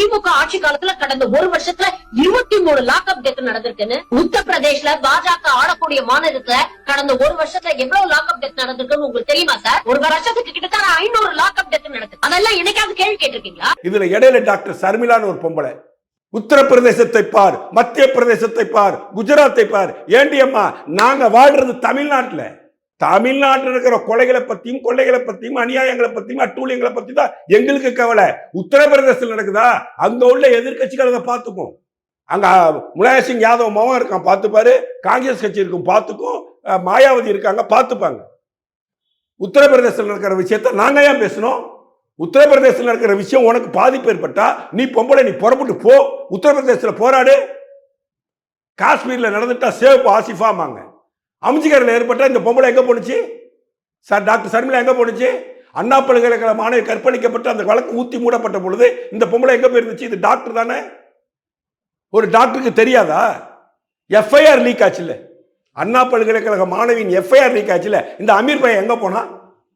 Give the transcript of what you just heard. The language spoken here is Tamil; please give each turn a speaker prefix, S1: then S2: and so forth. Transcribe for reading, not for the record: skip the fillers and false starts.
S1: திமுக ஆட்சி காலத்துல கடந்த ஒரு வருஷத்துல 23 லாக்அப் டெத் நடந்திருக்குன்னு, உத்தரப்பிரதேஷ்ல பாஜக ஆளக்கூடிய மாநிலத்துல கடந்த ஒரு வருஷத்துல எவ்வளவு லாக்அப் டெத் நடந்திருக்குன்னு உங்களுக்கு தெரியுமா சார்? ஒரு வருஷத்துக்கு கிட்டத்தட்ட 500 லாக்அப் டெத் நடக்குது. அதெல்லாம் என்னைக்காவது கேள்வி கேட்டிருக்கீங்களா? இதுல இடையில டாக்டர் சர்மிளான்னு ஒரு பொம்பளை, உத்தரப்பிரதேசத்தை பார், மத்திய பிரதேசத்தை பார், குஜராத்தை பார். ஏண்டி அம்மா, நாங்க வாழ்றது தமிழ்நாட்டுல. தமிழ்நாட்டில் இருக்கிற கொலைகளை பத்தியும் கொள்ளைகளை பத்தியும் அநியாயங்களை பத்தியும் அட்டூழியங்களை பத்தி தான் எங்களுக்கு கவலை. உத்தரப்பிரதேசத்தில் நடக்குதா, அங்க உள்ள எதிர்கட்சிகள் அதை பார்த்துக்கும். அங்க முலாயம் சிங் யாதவ் மகன் இருக்கான் பார்த்துப்பாரு, காங்கிரஸ் கட்சி இருக்கும் பார்த்துக்கும், மாயாவதி இருக்காங்க பார்த்துப்பாங்க. உத்தரப்பிரதேசத்தில் இருக்கிற விஷயத்த நாங்க ஏன் பேசணும்? உத்தரப்பிரதேசத்தில் இருக்கிற விஷயம் உனக்கு பாதிப்பு ஏற்பட்டா நீ பொம்பளை, நீ புறப்பட்டு போ, உத்தரப்பிரதேசத்தில் போராடு. காஷ்மீர்ல நடந்துட்டா சேவ் ஆசிஃபாமாங்க. அம்ஜிகரில் ஏற்பட்ட இந்த பொம்பளை எங்க போனுச்சு சார்? டாக்டர் சர்மிளா எங்க போனுச்சு? அண்ணா பல்கலைக்கழக மாணவி கற்பழிக்கப்பட்டு அந்த வழக்கு ஊத்தி மூடப்பட்ட பொழுது இந்த பொம்பளை எங்க போயிருந்துச்சு? இது டாக்டர் தானே. ஒரு டாக்டருக்கு தெரியாதா? எஃப்ஐஆர் லீக் ஆச்சு இல்ல, அண்ணா பல்கலைக்கழக மாணவியின் எஃப்ஐஆர் லீக் ஆச்சு இல்ல. இந்த அமீர் பையன் எங்க போனா?